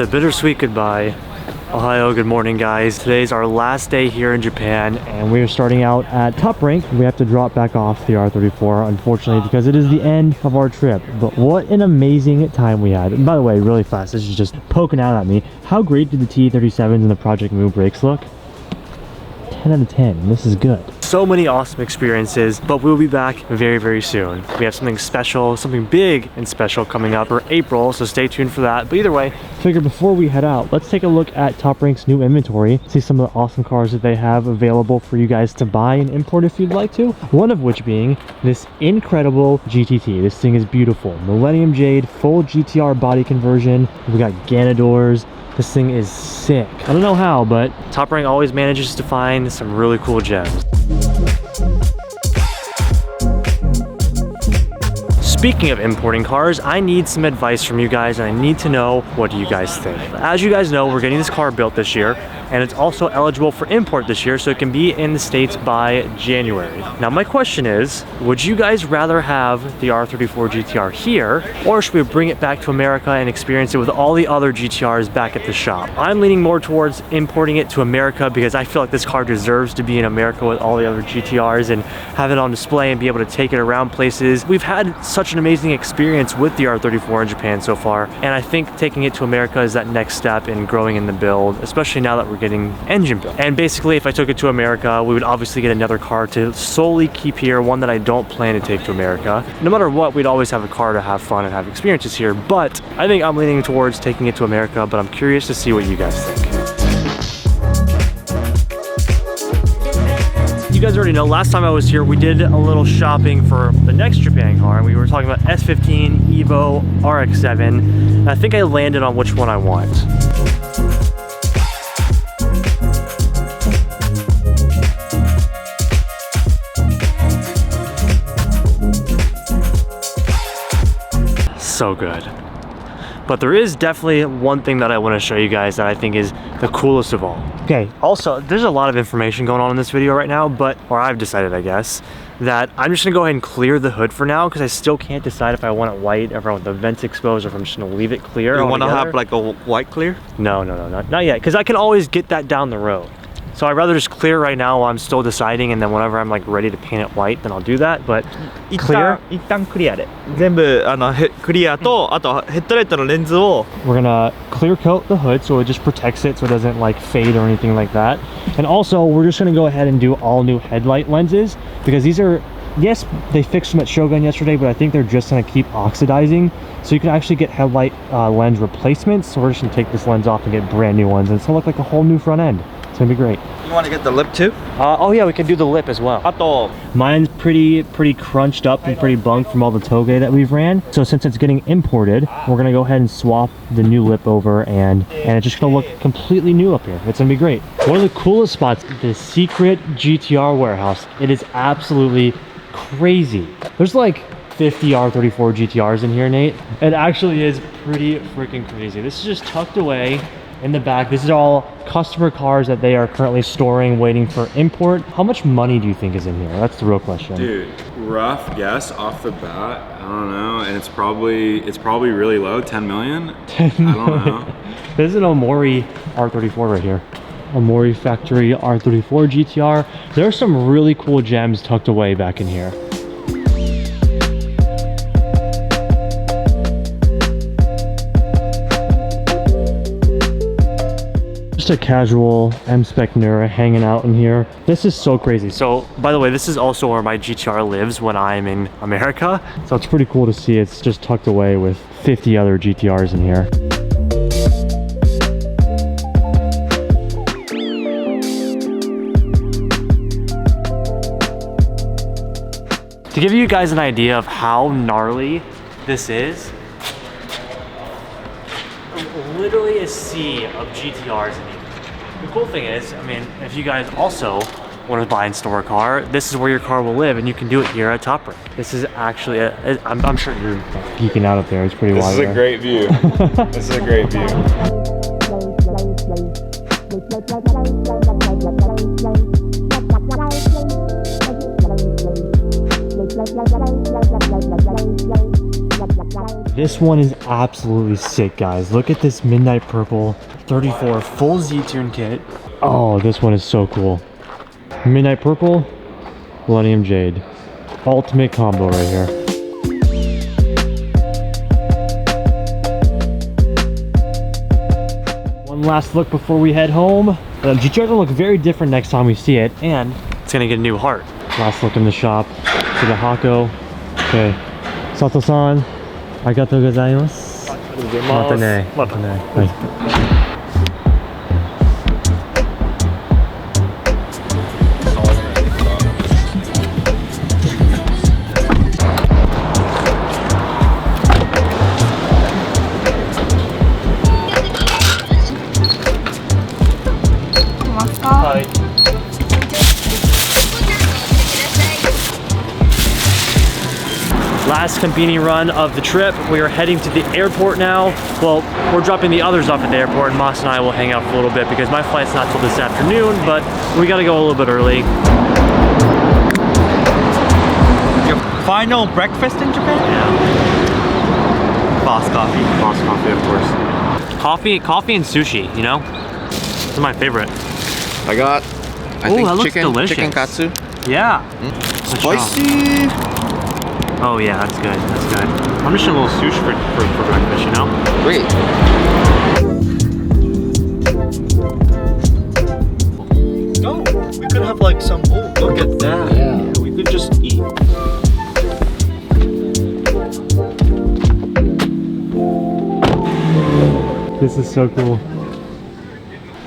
The bittersweet goodbye. Ohio, good morning guys. Today's our last day here in Japan and we are starting out at top rank. We have to drop back off the R34 unfortunately because it is the end of our trip. But what an amazing time we had. And by the way, really fast, this is just poking out at me. How great did the T37s and the Project Mu brakes look? 10 out of 10, this is good. So many awesome experiences, but we'll be back very, very soon. We have something special, something big and special coming up for April, so stay tuned for that. But either way, figure before we head out, let's take a look at Top Rank's new inventory, see some of the awesome cars that they have available for you guys to buy and import if you'd like to. One of which being this incredible GTT. This thing is beautiful. Millennium Jade, full GTR body conversion. We got Ganadors. This thing is sick. I don't know how, but Top Rank always manages to find some really cool gems. Speaking of importing cars, I need some advice from you guys and I need to know what do you guys think. As you guys know, we're getting this car built this year and it's also eligible for import this year, so it can be in the States by January. Now my question is, would you guys rather have the R34 GTR here or should we bring it back to America and experience it with all the other GTRs back at the shop? I'm leaning more towards importing it to America because I feel like this car deserves to be in America with all the other GTRs and have it on display and be able to take it around places. We've had such an amazing experience with the R34 in Japan so far, and I think taking it to America is that next step in growing in the build, especially now that we're getting engine built. And basically, if I took it to America, we would obviously get another car to solely keep here, one that I don't plan to take to America. No matter what, we'd always have a car to have fun and have experiences here, but I think I'm leaning towards taking it to America, but I'm curious to see what you guys think. You guys already know, last time I was here, we did a little shopping for the next Japan car, and we were talking about S15 Evo RX7, and I think I landed on which one I want. So good. But there is definitely one thing that I want to show you guys that I think is the coolest of all. Okay, also, there's a lot of information going on in this video right now, or I've decided, I guess, that I'm just gonna go ahead and clear the hood for now because I still can't decide if I want it white, if I want the vents exposed, or if I'm just gonna leave it clear. You want to have like a white clear? No, not yet, because I can always get that down the road. So I'd rather just clear right now while I'm still deciding, and then whenever I'm like ready to paint it white, then I'll do that. But clear. 一旦クリアで全部クリアとあとヘッドライトのレンズを We're gonna clear coat the hood so it just protects it so it doesn't like fade or anything like that. And also we're just gonna go ahead and do all new headlight lenses because these are, yes, they fixed them at Shogun yesterday, but I think they're just gonna keep oxidizing. So you can actually get headlight lens replacements. So we're just gonna take this lens off and get brand new ones, and it's gonna look like a whole new front end. It's gonna be great. You want to get the lip too? Oh yeah, we can do the lip as well. あと Mine's pretty crunched up and pretty bunked from all the toge that we've ran. So since it's getting imported, we're gonna go ahead and swap the new lip over, and it's just gonna look completely new up here. It's gonna be great. One of the coolest spots, the secret GTR warehouse. It is absolutely crazy. There's like 50 R34 GTRs in here, Nate. It actually is pretty freaking crazy. This is just tucked away in the back. This is all customer cars that they are currently storing, waiting for import. How much money do you think is in here? That's the real question. Dude, rough guess off the bat, I don't know, and it's probably really low, 10 million? 10 million. I don't know. There's an Omori R34 right here. Omori Factory R34 GTR. There are some really cool gems tucked away back in here. Just a casual M-Spec Nura hanging out in here. This is so crazy. So, by the way, this is also where my GTR lives when I'm in America. So it's pretty cool to see it's just tucked away with 50 other GTRs in here. To give you guys an idea of how gnarly this is, literally a sea of GTRs in here. The cool thing is, I mean, if you guys also want to buy and store a car, this is where your car will live, and you can do it here at Top Rank. This is actually, I'm sure you're geeking out up there. It's pretty wild. This is a great view. This is a great view. This one is absolutely sick, guys. Look at this midnight purple 34 full Z-tune kit. Oh, this one is so cool. Midnight purple, Millennium Jade. Ultimate combo right here. One last look before we head home. The GTR will look very different next time we see it, and it's gonna get a new heart. Last look in the shop. To the Hako. Okay. Sato-san, arigatou gozaimasu. Mata ne. Mata ne. Bye. Last Konbini run of the trip. We are heading to the airport now. Well, we're dropping the others off at the airport, and Mas and I will hang out for a little bit because my flight's not till this afternoon, but we gotta go a little bit early. Your final breakfast in Japan? Yeah. Boss coffee. Boss coffee, of course. Coffee and sushi, you know? Those are my favorite. I got, I Ooh, think that looks delicious. chicken katsu. Yeah. Spicy. Oh yeah, that's good, that's good. I'm just a little sushi for breakfast, you know? Great. No, we could have like some, oh, look at that. Yeah. We could just eat. This is so cool.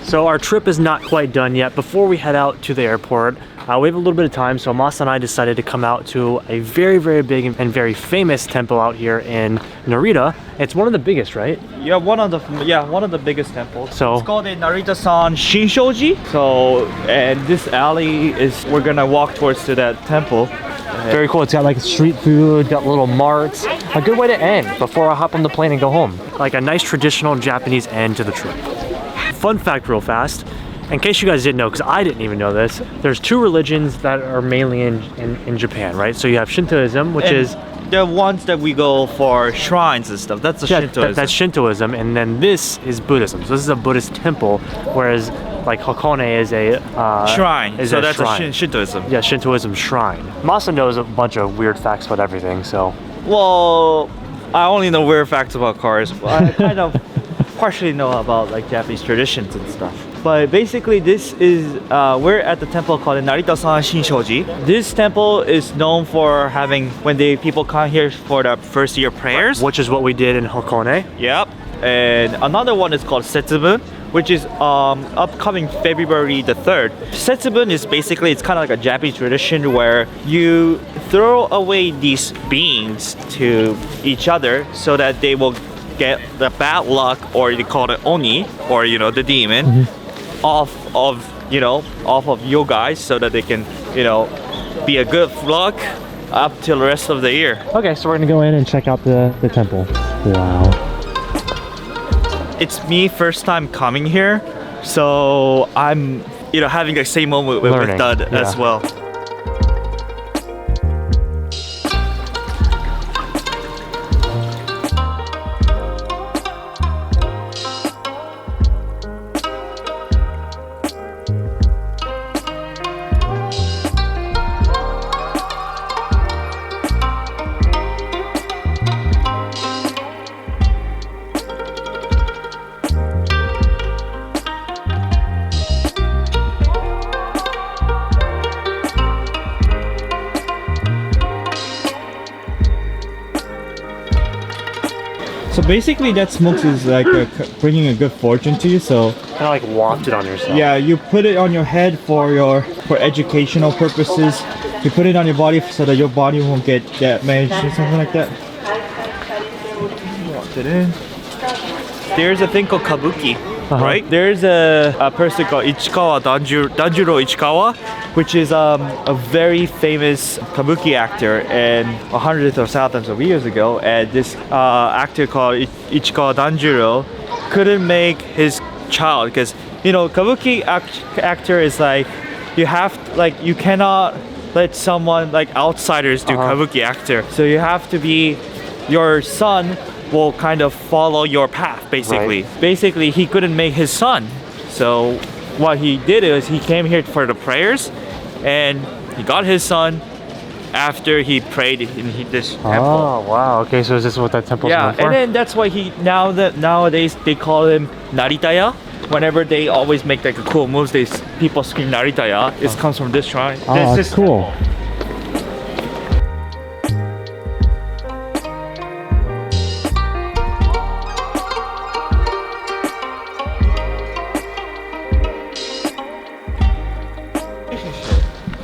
So our trip is not quite done yet. Before we head out to the airport, we have a little bit of time, so Masa and I decided to come out to a very, very big and very famous temple out here in Narita. It's one of the biggest, right? Yeah, one of the biggest temples. So It's called the Narita San Shinshoji. So, and this alley is, we're gonna walk towards to that temple. very cool. It's got like street food, got little marts. A good way to end before I hop on the plane and go home. Like a nice traditional Japanese end to the trip. Fun fact real fast, in case you guys didn't know, because I didn't even know this, there's two religions that are mainly in Japan, right? So you have Shintoism, which And is the ones that we go for shrines and stuff. That's the Shintoism. that's Shintoism, and then this is Buddhism. So this is a Buddhist temple, whereas like Hakone is a shrine. Is So a that's shrine. a Shintoism. Yeah, Shintoism shrine. Masa knows a bunch of weird facts about everything, so Well, I only know weird facts about cars. I kind of partially know about like Japanese traditions and stuff. But basically this is, we're at the temple called the Narita San Shinshoji. This temple is known for having, when people come here for the first year prayers. which is what we did in Hakone. Yep. And another one is called Setsubun, which is upcoming February the 3rd. Setsubun is basically, it's kind of like a Japanese tradition where you throw away these beans to each other so that they will get the bad luck, or you call it Oni, or you know, the demon, off of you guys, so that they can, you know, be a good luck up till the rest of the year. Okay, so we're gonna go in and check out the temple. Wow. It's me first time coming here, so I'm, you know, having the same moment with Learning, Dud as yeah. well. So basically that smoke is like bringing a good fortune to you, so Kind of like waft it on yourself. yeah, you put it on your head for educational purposes. You put it on your body so that your body won't get damaged or something like that. Walked it in. There's a thing called kabuki, right? There's a person called Danjuro Ichikawa, which is a very famous kabuki actor, and hundreds of thousands of years ago. And this actor called Ichikawa Danjuro couldn't make his child, because you know, kabuki actor is like, you cannot let someone like outsiders do kabuki actor, so you have to be, your son will kind of follow your path, basically. Right. Basically, he couldn't make his son. So what he did is he came here for the prayers, and he got his son after he prayed in this temple. Oh wow, okay, so is this what that temple's known for? And then that's why nowadays they call him Naritaya. Whenever they always make like a cool moves, people scream Naritaya. It comes from this shrine. Oh, this that's cool.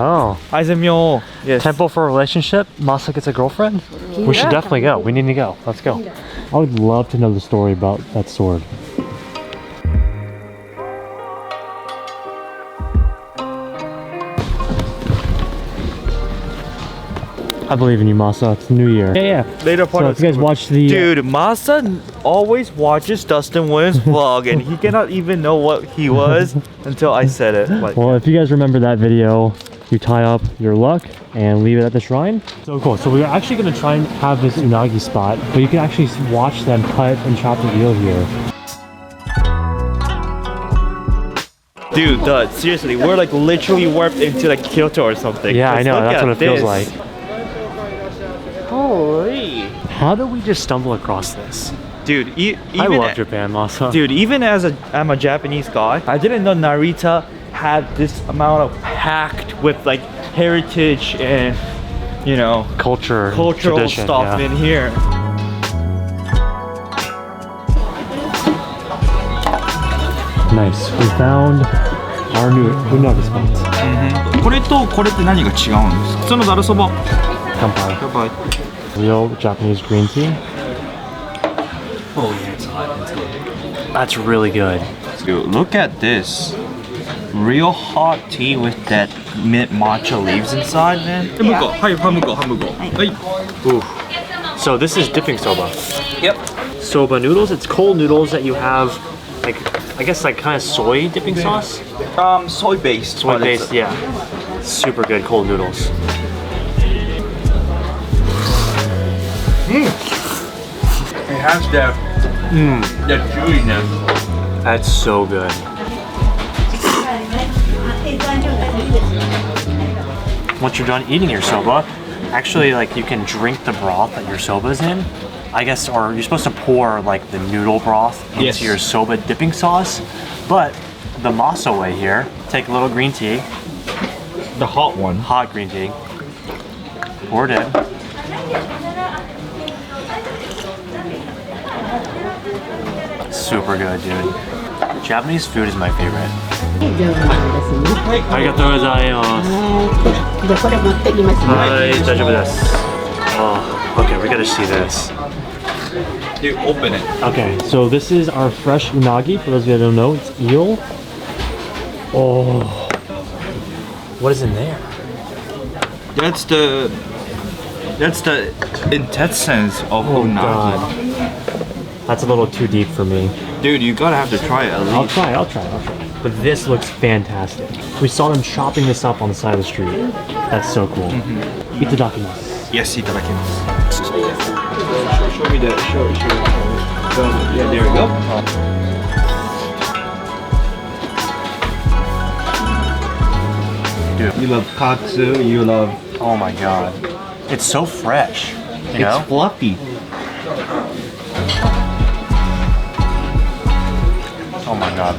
Oh, Aizemyo. Yes. temple for a relationship? Masa gets a girlfriend? We should definitely go. We need to go. Let's go. I would love to know the story about that sword. I believe in you, Masa. It's the new year. Yeah. Later part So of if you guys watch the... Dude, Masa always watches Dustin Williams' vlog, and he cannot even know what he was until I said it. Like, Well, if you guys remember that video, you tie up your luck and leave it at the shrine. So cool. So we're actually going to try and have this unagi spot, but you can actually watch them cut and chop the eel here. dude, seriously, we're like literally warped into like Kyoto or something. Yeah, I Just know. look That's at what it feels this. like. Holy. How did we just stumble across this? Dude, even I love Japan, Masa. Dude, even as I'm a Japanese guy, I didn't know Narita had this amount of packed with like heritage and, you know, cultural tradition, stuff in here. Nice. We found our new unagi spot. これとこれって何が違うんですか？普通のざるそば。 Kanpai. やばい。 Real Japanese green tea. Oh yeah, it's hot. It's good. That's really good. Dude, look at this. Real hot tea with that mint matcha leaves inside, man. 向こう、はい、半向こう、半向こう。はい。 Ooh. So this is dipping soba. Yep. Soba noodles. It's cold noodles that you have, like, I guess like kind of soy dipping sauce. Soy based. Soy based, yeah. Super good cold noodles. It has that chewiness. That's so good. Once you're done eating your soba, actually, like, you can drink the broth that your soba's in. I guess, or you're supposed to pour like the noodle broth into Yes. your soba dipping sauce. But the Masa way here, take a little green tea, The hot one. hot green tea, pour it in. Super good, dude. Japanese food is my favorite. ありがとうございます。じゃあこれ持ってきますね。はい、大丈夫です。Oh, okay, we gotta see this. Dude, open it. Okay, so this is our fresh unagi. For those of you that don't know, it's eel. Oh, what is in there? That's the intestines of Oh unagi. god, that's a little too deep for me. Dude, you gotta have to try it at I'll least. try. But this looks fantastic. We saw them chopping this up on the side of the street. That's so cool. Itadakimasu. Yes, itadakimasu. Show me that. Show. Yeah, there we go. Dude. You love katsu. You love. Oh my god, it's so fresh. You know? It's fluffy. Oh my god.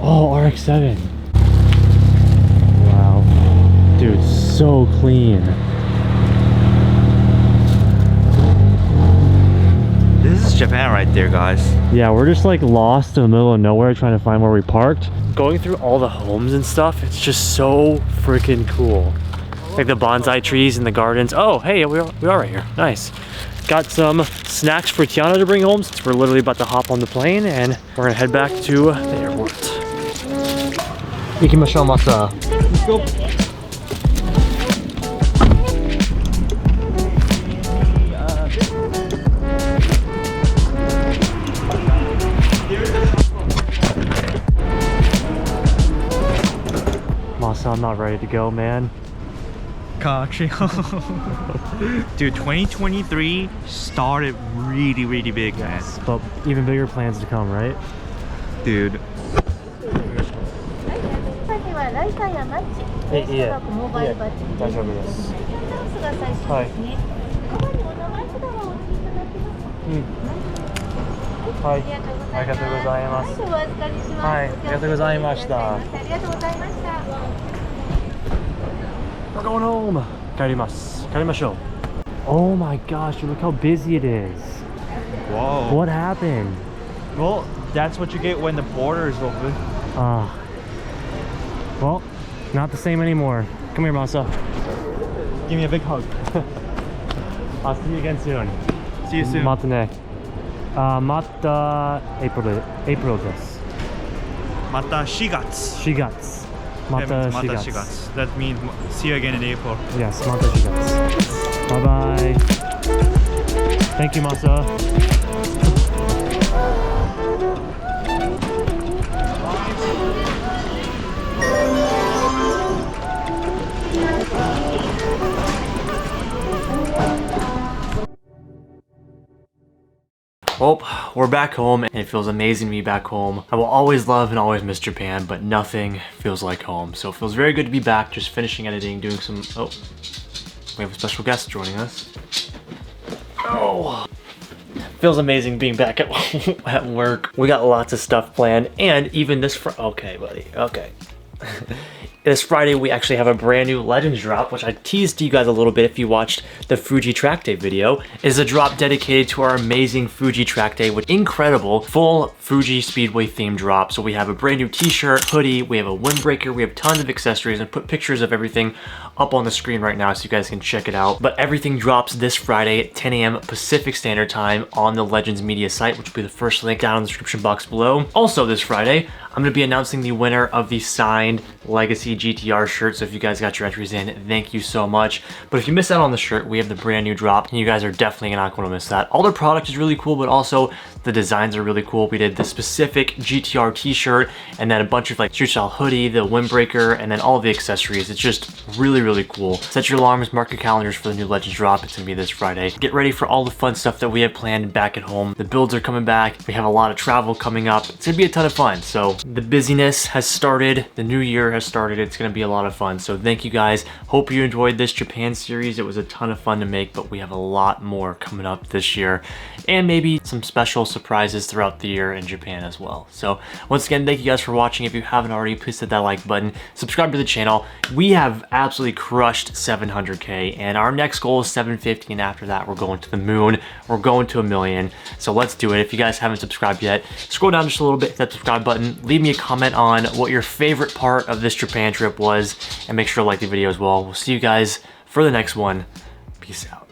Oh, RX-7. Wow. Dude, so clean. This is Japan right there, guys. Yeah, we're just like lost in the middle of nowhere trying to find where we parked. Going through all the homes and stuff, it's just so freaking cool. Like the bonsai trees in the gardens. Oh, hey, we are right here. Nice. Got some snacks for Tiana to bring home since we're literally about to hop on the plane, and we're gonna head back to the airport. Ikimashou, Masa. Let's go. Masa, I'm not ready to go, man. car actually. Dude, 2023 started really big, man. But even bigger plans to come, right? Dude. We're going home. 帰りましょう. Oh my gosh, look how busy it is. Whoa. What happened? Well, that's what you get when the border is open. Well, not the same anymore. Come here, Masa. Give me a big hug. I'll see you again soon. See you soon. またね。また April です。また4月。4月。また4月。That means see you again in April. Yes, また4月。Bye bye. Thank you, Masa. Well, we're back home and it feels amazing to be back home. I will always love and always miss Japan, but nothing feels like home. So it feels very good to be back, just finishing editing, doing some, oh, we have a special guest joining us. Oh, feels amazing being back at work. We got lots of stuff planned and even this, okay buddy, okay. This Friday, we actually have a brand new Legends drop, which I teased to you guys a little bit if you watched the Fuji track day video. It is a drop dedicated to our amazing Fuji track day with incredible full Fuji Speedway themed drop. So we have a brand new t-shirt, hoodie, we have a windbreaker, we have tons of accessories and put pictures of everything up on the screen right now so you guys can check it out. But everything drops this Friday at 10 a.m. Pacific Standard Time on the Legends Media site, which will be the first link down in the description box below. Also this Friday, I'm going to be announcing the winner of the signed Legacy GTR shirt. So if you guys got your entries in, thank you so much. But if you miss out on the shirt, we have the brand new drop and you guys are definitely not going to miss that. All the product is really cool, but also the designs are really cool. We did the specific GTR t-shirt and then a bunch of like street style hoodie, the windbreaker, and then all the accessories. It's just really cool. Set your alarms, mark your calendars for the new Legends drop. It's going to be this Friday. Get ready for all the fun stuff that we have planned back at home. The builds are coming back. We have a lot of travel coming up. It's going to be a ton of fun. So the busyness has started. The new year has started. It's going to be a lot of fun. So thank you guys. Hope you enjoyed this Japan series. It was a ton of fun to make, but we have a lot more coming up this year and maybe some special surprises throughout the year in Japan as well. So once again, thank you guys for watching. If you haven't already, please hit that like button, subscribe to the channel. We have absolutely crushed 700K and our next goal is 750, and after that we're going to the moon. We're going to 1 million. So let's do it. If you guys haven't subscribed yet, scroll down just a little bit, hit that subscribe button, leave me a comment on what your favorite part of this Japan trip was, and make sure to like the video as well. We'll see you guys for the next one. Peace out.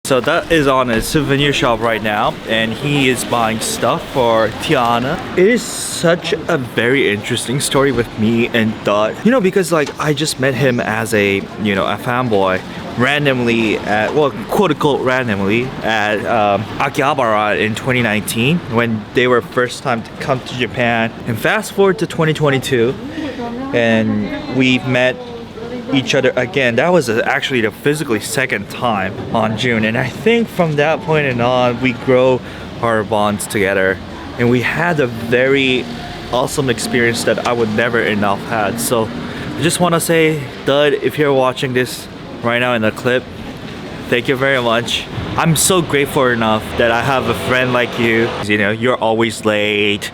So that is on a souvenir shop right now and he is buying stuff for Tiana. It is such a very interesting story with me and Dot. You know, because like I just met him as a, you know, a fanboy randomly at, well, quote unquote randomly at Akihabara in 2019 when they were first time to come to Japan. And fast forward to 2022 and we met each other again. That was actually the physically second time on June, and I think from that point and on we grow our bonds together and we had a very awesome experience that I would never enough had. So I just want to say, Dud, if you're watching this right now in the clip, thank you very much. I'm so grateful enough that I have a friend like you. You know, you're always late.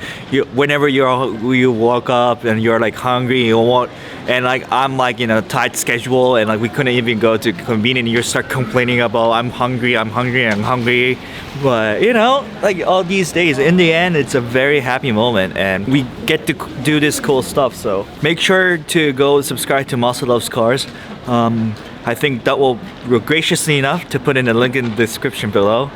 Whenever you woke up and you're like hungry, you want, and like I'm like in a tight schedule and like we couldn't even go to convenience. You start complaining about I'm hungry. But you know, like all these days, in the end, it's a very happy moment and we get to do this cool stuff. So make sure to go subscribe to Masa Loves Cars. I think that will be graciously enough to put in a link in the description below.